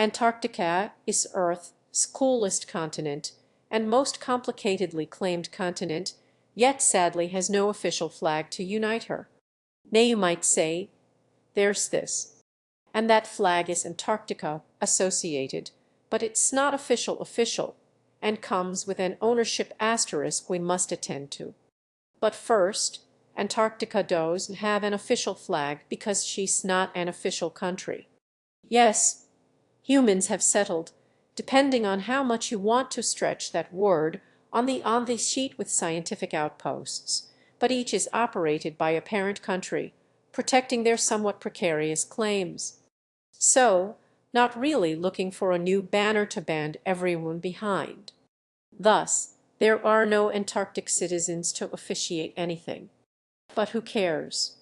Antarctica is Earth's coolest continent and most complicatedly claimed continent, yet sadly has no official flag to unite her. Nay, you might say, there's this, and that flag is Antarctica associated, but it's not official, and comes with an ownership asterisk we must attend to. But first, Antarctica does have an official flag because she's not an official country. Yes, humans have settled, depending on how much you want to stretch that word, on the sheet with scientific outposts, but each is operated by a parent country, protecting their somewhat precarious claims. So, not really looking for a new banner to band everyone behind. Thus, there are no Antarctic citizens to officiate anything. But who cares?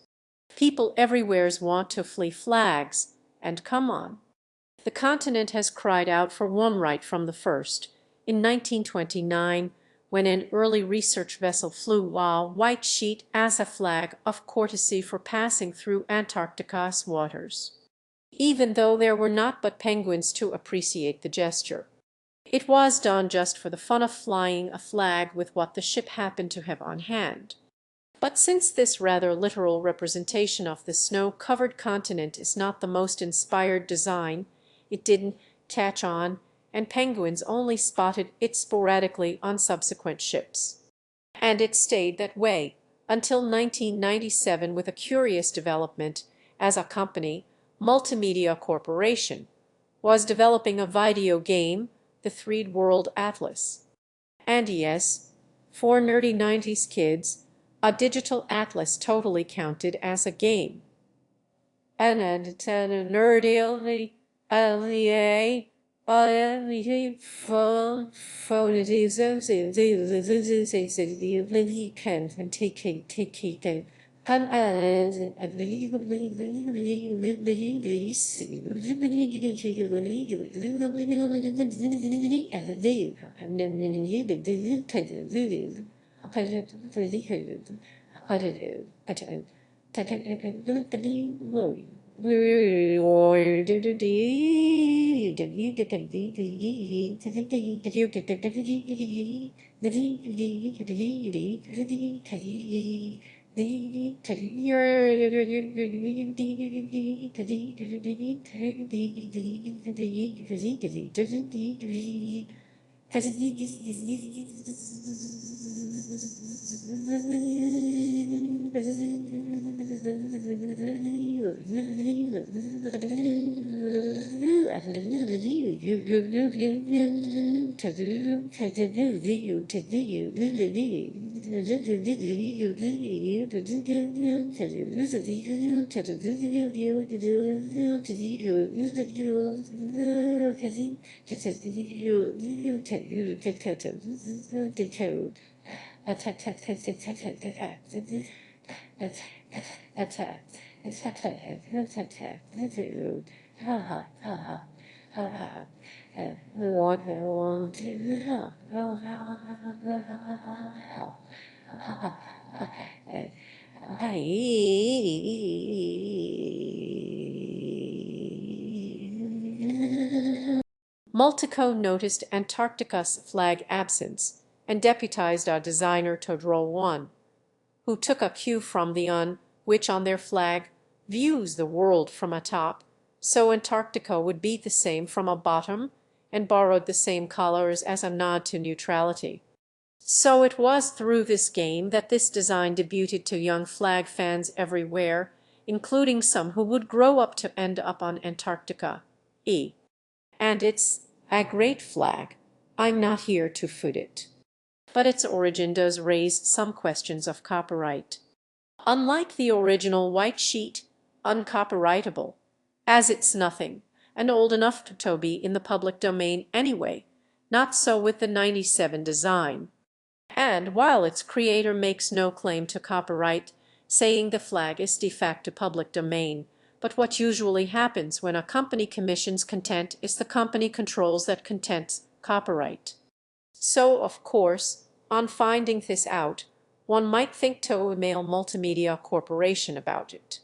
People everywheres want to flee flags, and come on. The continent has cried out for one right from the first, in 1929, when an early research vessel flew a white sheet as a flag of courtesy for passing through Antarctica's waters, even though there were not but penguins to appreciate the gesture. It was done just for the fun of flying a flag with what the ship happened to have on hand. But since this rather literal representation of the snow-covered continent is not the most inspired design, it didn't catch on, and penguins only spotted it sporadically on subsequent ships. And it stayed that way until 1997 with a curious development, as a company, Multimedia Corporation, was developing a video game, the 3D World Atlas. And yes, for nerdy 90s kids, a digital atlas totally counted as a game. And it's a nerdy Multico noticed Antarctica's flag absence and deputized a designer to draw one, who took a cue from the UN, which on their flag views the world from atop, so Antarctica would be the same from a bottom, and borrowed the same colors as a nod to neutrality. So it was through this game that this design debuted to young flag fans everywhere, including some who would grow up to end up on Antarctica. And it's a great flag. I'm not here to foot it. But its origin does raise some questions of copyright. Unlike the original white sheet, uncopyrightable, as it's nothing, and old enough to be in the public domain anyway, not so with the 97 design. And while its creator makes no claim to copyright, saying the flag is de facto public domain, but what usually happens when a company commissions content is the company controls that content's copyright. So, of course, on finding this out, one might think to email Multimedia Corporation about it.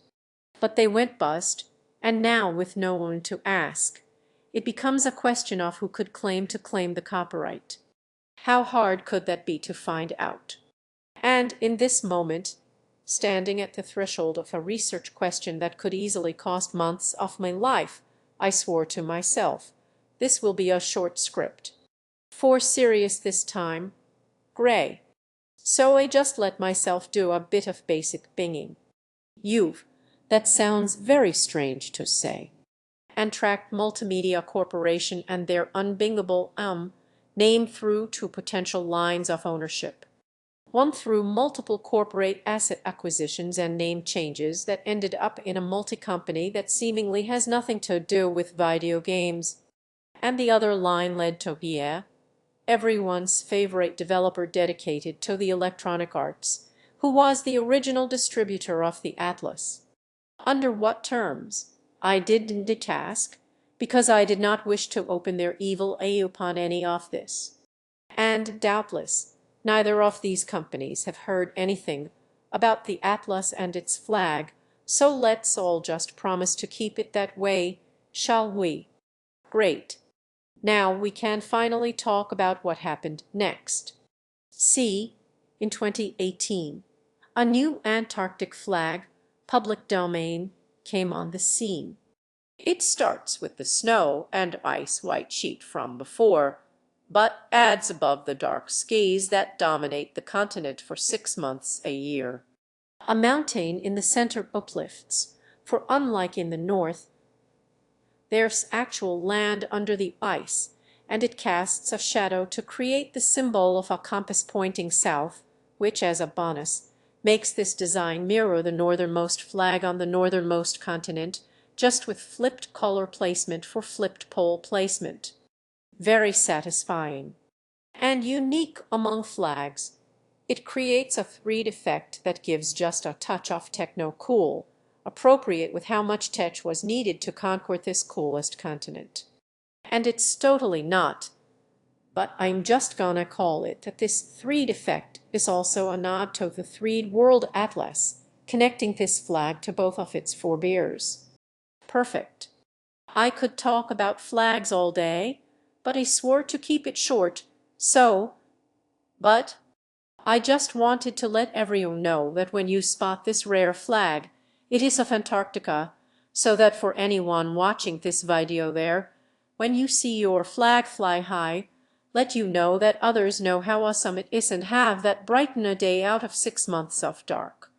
But they went bust, and now with no one to ask. it becomes a question of who could claim the copyright. How hard could that be to find out? And in this moment, standing at the threshold of a research question that could easily cost months of my life, I swore to myself, this will be a short script. For serious this time, Grey. So I just let myself do a bit of basic binging. That sounds very strange to say. Antract Multimedia Corporation and their unbingable name through to potential lines of ownership. One through multiple corporate asset acquisitions and name changes that ended up in a multi-company that seemingly has nothing to do with video games. And the other line led to Biagio, everyone's favorite developer dedicated to the electronic arts, who was the original distributor of the Atlas. Under what terms? I didn't ask, because I did not wish to open their evil eye upon any of this. And doubtless neither of these companies have heard anything about the Atlas and its flag, so let's all just promise to keep it that way, shall we? Great. Now we can finally talk about what happened next. In 2018, a new Antarctic flag, public domain, came on the scene. It starts with the snow and ice white sheet from before, but adds above the dark skies that dominate the continent for 6 months a year. A mountain in the center uplifts, for unlike in the north, there's actual land under the ice, and it casts a shadow to create the symbol of a compass pointing south, which, as a bonus, makes this design mirror the northernmost flag on the northernmost continent, just with flipped color placement for flipped pole placement. Very satisfying. And unique among flags, it creates a 3D effect that gives just a touch of techno-cool, appropriate with how much tech was needed to conquer this coolest continent. And it's totally not, but I'm just gonna call it that this 3D effect is also a nod to the 3D World Atlas, connecting this flag to both of its forebears. Perfect. I could talk about flags all day, but I swore to keep it short, but I just wanted to let everyone know that when you spot this rare flag, it is of Antarctica, so that for anyone watching this video there, when you see your flag fly high, let you know that others know how awesome it is and have that brighten a day out of 6 months of dark.